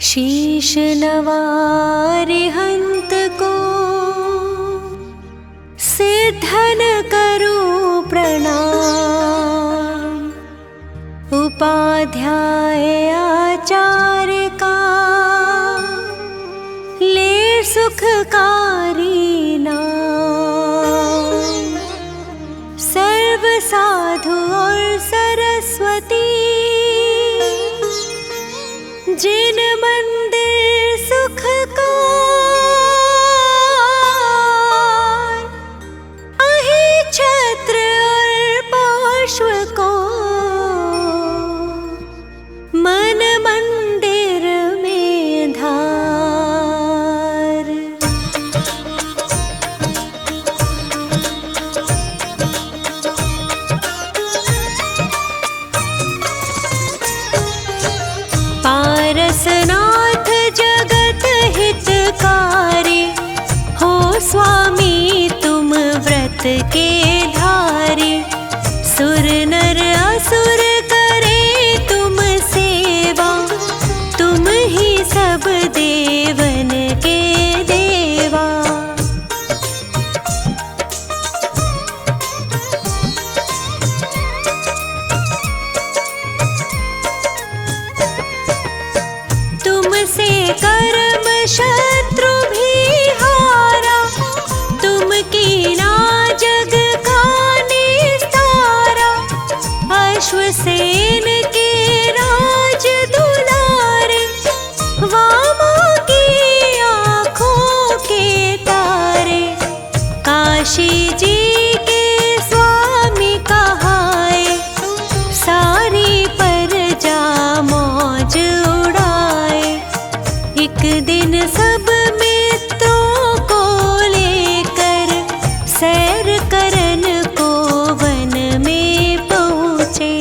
शीश नवारे हंत को, सिद्धन करूं प्रणाम। उपाध्याय आचार्य का सुखकारी नाम। सर्व साधु और सरस्वती जिन मंदिर सुख का अहि छत्र और पार्श्व को मन मंदिर में धार। पारसनाथ जगत हितकारी हो स्वामी तुम व्रत के धारी। सुर नर असुर करे तुम सेवा तुम ही सब देवन के देवा। तुमसे कर्म शत्रु भी हारा तुम कीना जग का निस्तारा। अश्वसेन के राज दुलारे वामा की आँखों के तारे। काशी जी के स्वामी कहाए सारी प्रजा मौज उड़ाए। एक दिन सब मित्रों को लेकर सैर करन को वन में पहुँचे।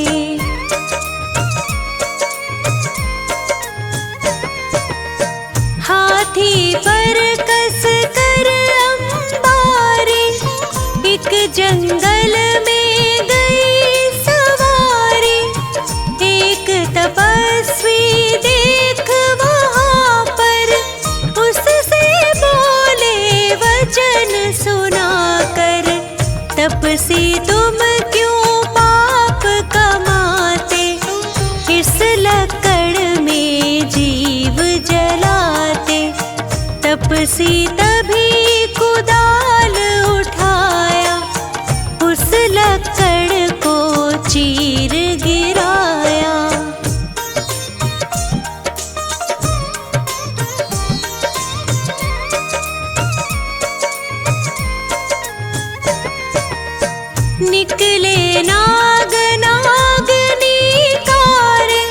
हाथी पर कस कर अंबारी एक जंगल में गई सवारी। एक तपस्वी देख वहाँ पर उससे बोले वचन सुनाकर। तपसी तुम क्यों पाप कमाते इस लकड़ में जीव जलाते। तपसी तभी कुदाल उठाया उस लकड़ को चीर गिराया। निकले नाग नागनी कारे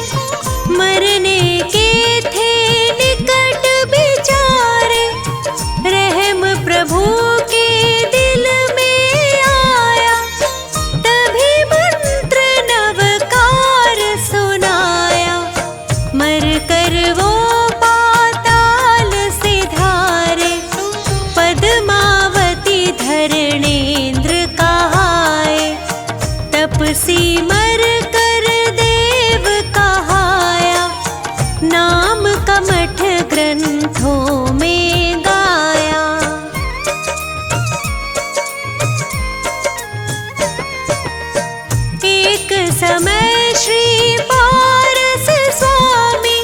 मरने के थे निकट बिचारे। रहम प्रभु के दिल में आया तभी मंत्र नवकार सुनाया। मर कर वो पाताल से धारे पद्मावती धरणेन्द्र कहाए। तपसी मर कर देव कहाया नाम कमठ ग्रंथों में गाया। एक समय श्री पारस स्वामी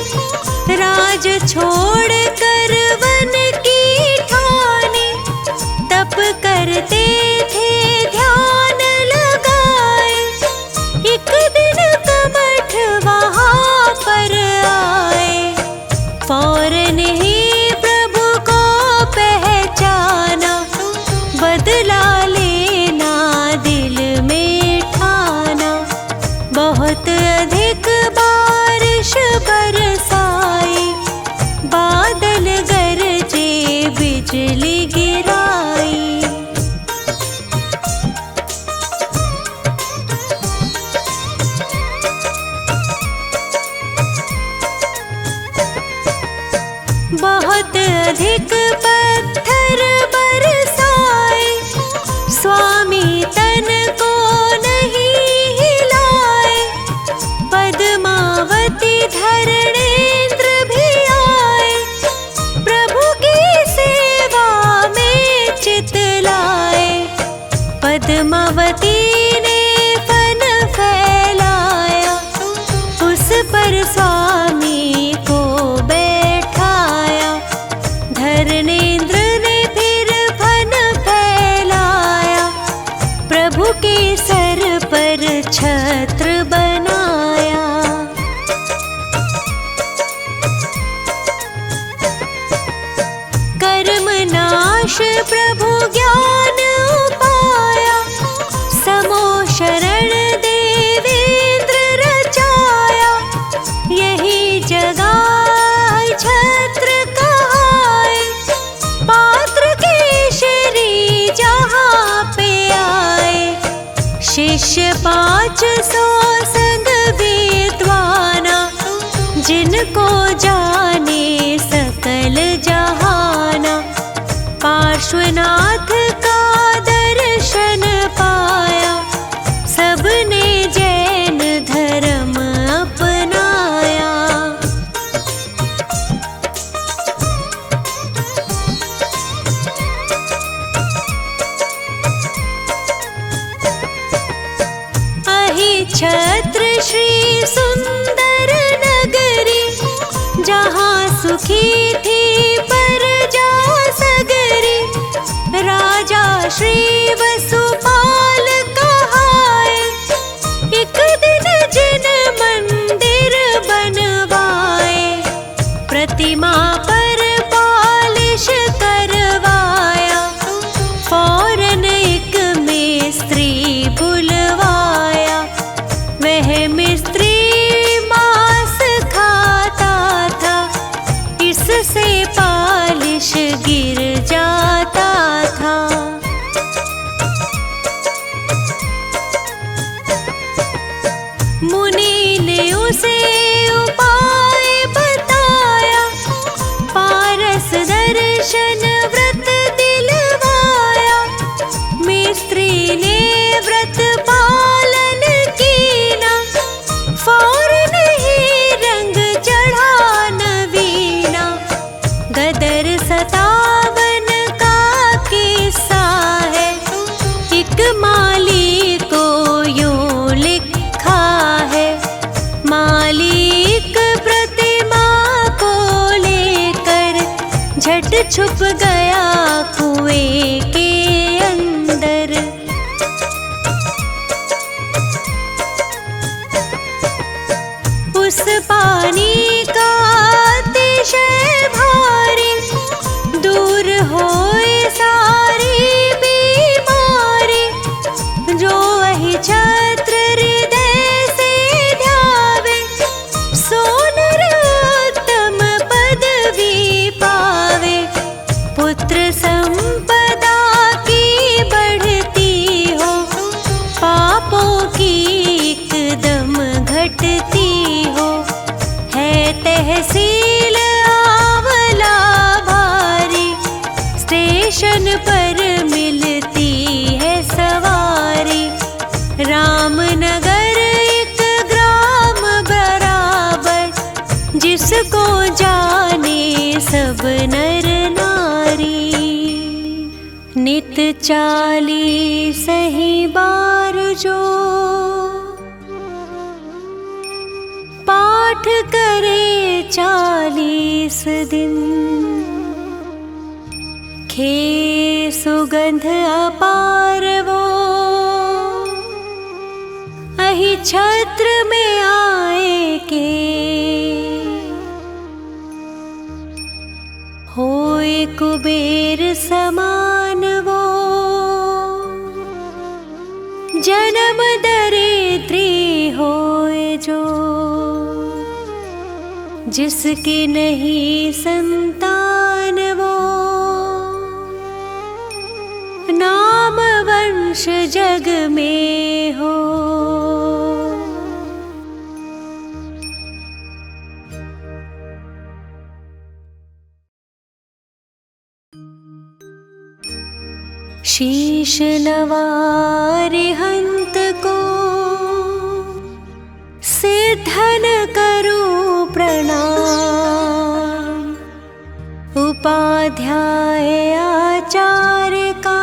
राज छोड़ कर वन की ठानी। तप करते थे ध्यान लगाए एक दिन कमठ वहाँ पर आए। फौरन ही प्रभु को पहचाना बदला लेना दिल में ठाना। बहुत अधिक बारिश बरसाई बादल गरजे बिजली गिराई। बहुत अधिक पत्थर बरसाए स्वामी तन को नहीं हिलाए। पद्मावती धरणेन्द्र भी आए प्रभु की सेवा में चित लाए। पद्मावती ने फन फैलाया उस पर स्वामी को बैठाया। धरणेन्द्र प्रभु ज्ञान पाया, समो शरण देवेंद्र रचाया। यही जगाए छत्र कहाए, पात्र केशरी जहाँ पे आए। शिष्य 500 संग विद्वाना, जिनको जाने सकल जहाना। पार्श्वनाथ का दर्शन पाया, सबने जैन धर्म अपनाया। अहिछत्र श्री सुंदर नगरी, जहाँ सुखी थी प्रजा सगरी। राजा श्री वसुपाल कहाए, एक दिन जिन मंदिर बनवाए। प्रतिमा पर पालिश करवाया, फौरन एक मिस्त्री बुलवाया। वह मिस्त्री मांस खाता था, इससे पालिश गिर जाता था। मुनि ने उसे उपाय बताया, पारस दर्शन व्रत दिलवाया। मिस्त्री ने व्रत पालन कीना, फौरन ही रंग चढ़ा नवीना। गदर 57 का किस्सा है, एक माली को यूं लिखा है। मालिक प्रतिमा को लेकर झट छुप गया कुएं के अंदर। उस पानी का अतिशय भारी, दूर होए सारी बीमारी। जो अहिछत्र हृदय से ध्यावे, सो नर उत्तम पदवी पावे। पुत्र संपदा की बढ़ती हो, पापों की एकदम घटती हो। है तहसील आंवला भारी, स्टेशन पर मिलती है सवारी। रामनगर एक ग्राम बराबर, जिसको जाने सब नर नारी। नित 40 ही बार जो पाठ करे 40 दिन। खे सुगंध अपार वो, अहिछत्र में आए के। होए कुबेर समान वो, जन्म दरिद्री होए जो। जिसकी नहीं संतान वो, नाम वंश जग में हो। शीश नवारे हंत को, सिद्धन करूं प्रणाम। उपाध्याय आचार्य का,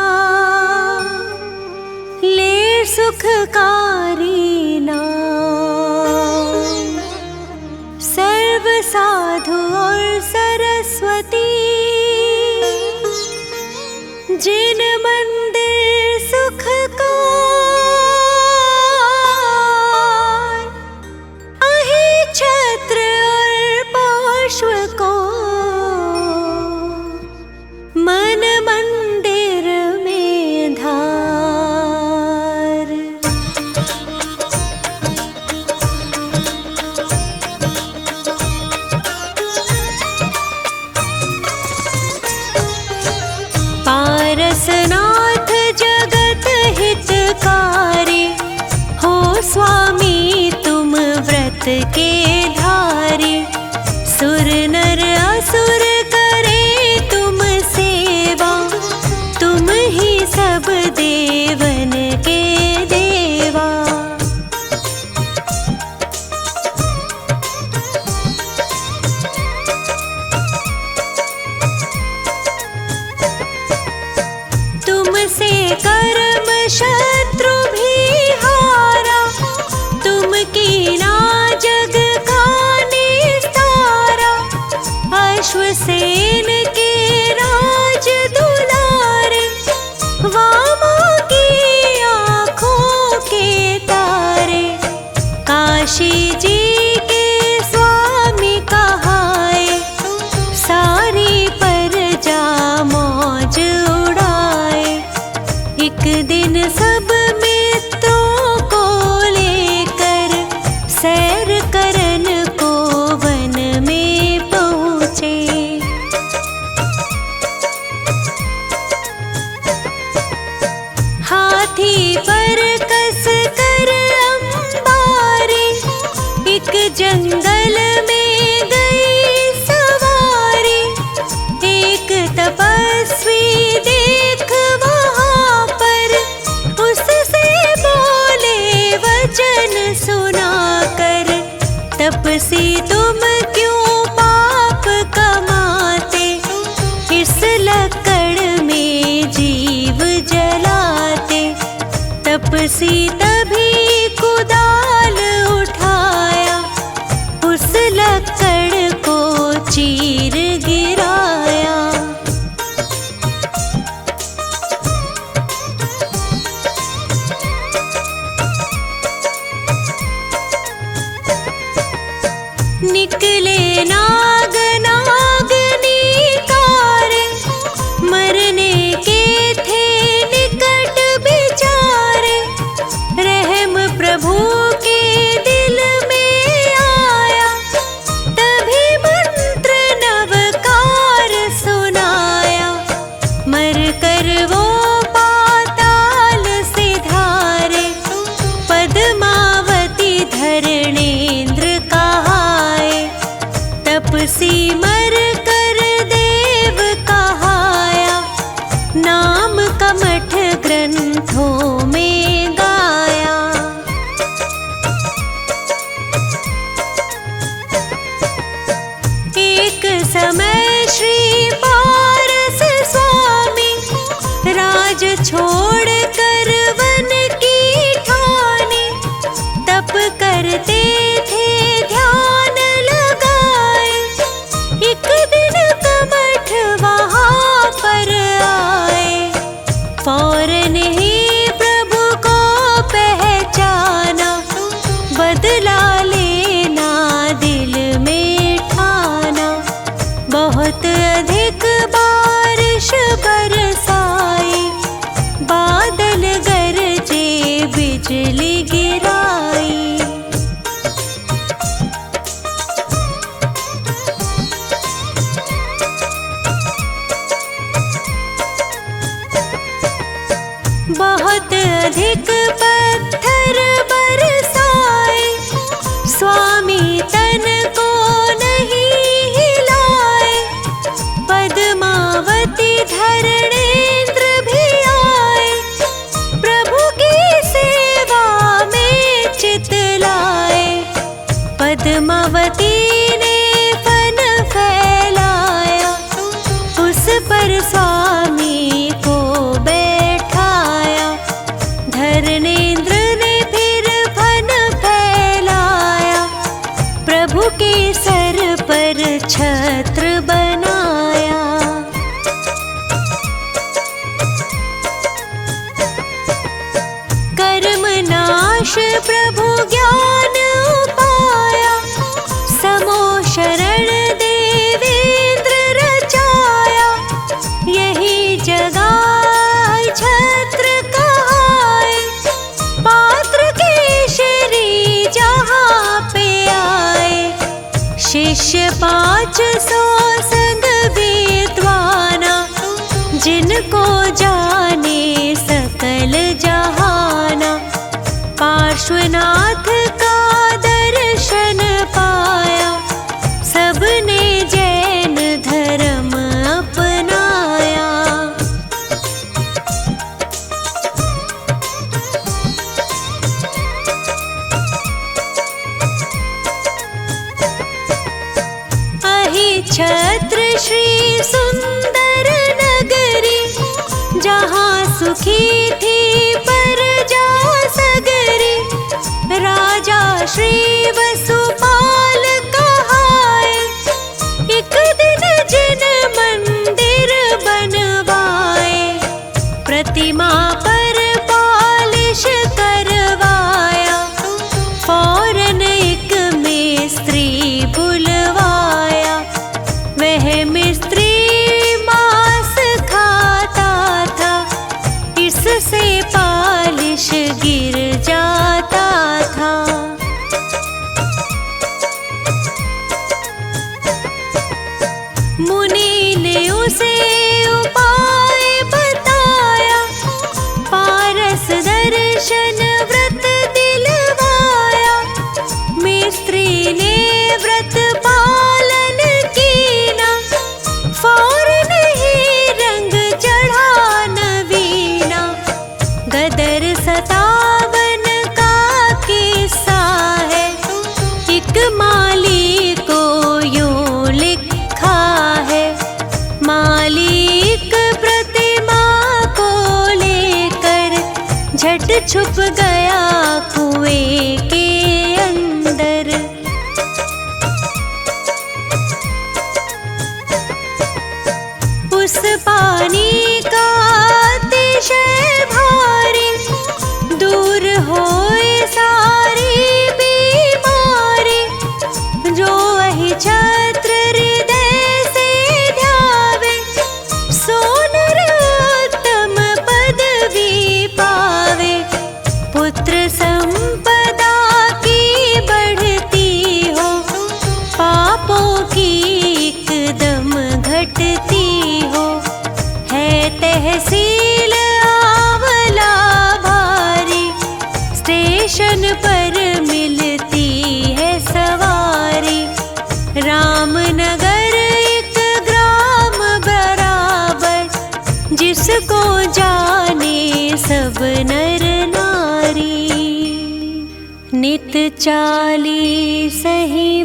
ले सुखकारी नाम। सर्व साधु और सरस्वती, जिन मंदिर सुख का। अहिछत्र और पार्श्व को, मन मंदिर के धारे, सुर नर असुर करे तुम सेवा, तुम ही सब देवन के देवा। तुमसे कर्म शत्रु भी हारा, तुम कीना जग का निस्तारा। अश्वसेन के राज दुलारे, वामा की आँखों के तारे। काशी जी के स्वामी कहाए, सारी प्रजा मौज उड़ाए। एक दिन सब मित्रों को लेकर सैर करन को वन में पहुँचे। हाथी पर कस कर अंबारी, एक जंगल में गई सवारी। एक तपस्वी देख वहाँ पर, उससे बोले वचन सुनाकर। तपसी तुम क्यों पाप कमाते, इस लकड़ में जीव जलाते। तपसी तभी कुदाल उठाया, उस लकड़ को चीर गिराया। निकले नाग नागनी कारे, मरने के थे निकट बिचारे। रहम प्रभु के दिल में आया, तभी मंत्र नवकार सुनाया। मर कर वो पाताल सिधारे, पद्मावती धरणेन्द्र कहाए। तपसी मर कर देव कहाया, नाम कमठ ग्रंथों में गाया। एक समय श्री पारस स्वामी, राज छोड़ कर वन की ठानी। तप करते थे ध्यान लगाए, एक दिन कमठ वहाँ पर आए। फौरन ही प्रभु को पहचाना, बदला लेना दिल में ठाना। बहुत अधिक बारिश बरसाई, बादल गरजे बिजली गिराई। बहुत अधिक पत्थर बरसाए, स्वामी तन को नहीं हिलाए। पद्मावती धरणेन्द्र भी आए, प्रभु की सेवा में चित लाए। पद्मावती ने फन फैलाया, उस पर स्वामी को बैठाया। धरणेन्द्र ने फिर फन फैलाया, प्रभु के सर पर छत्र बनाया। कर्म नाश प्रभु ज्ञान पाया, समो शरण देवेंद्र रचाया। यही जगाए छत्र कहाए, पात्र केशरी जहाँ पे आए। शिष्य 500 संग विद्वाना, जिनको जाने सकल जहाना। पार्श्वनाथ का दर्शन कालिक प्रतिमा को लेकर झट छुप गया कुएं के अंदर। उस पानी का अतिशय भारी, दूर होए सारी बीमारी। जो वही छत्र हृदय से ध्यावे, सो नर उत्तम पदवी पावे। पुत्र संपदा की बढ़ती हो, पापों की एकदम घटती हो। है तहसील आंवला भारी, स्टेशन पर मिलती है सवारी। रामनगर एक ग्राम बराबर, जिसको जाने सब नर नारी। नित चाली सही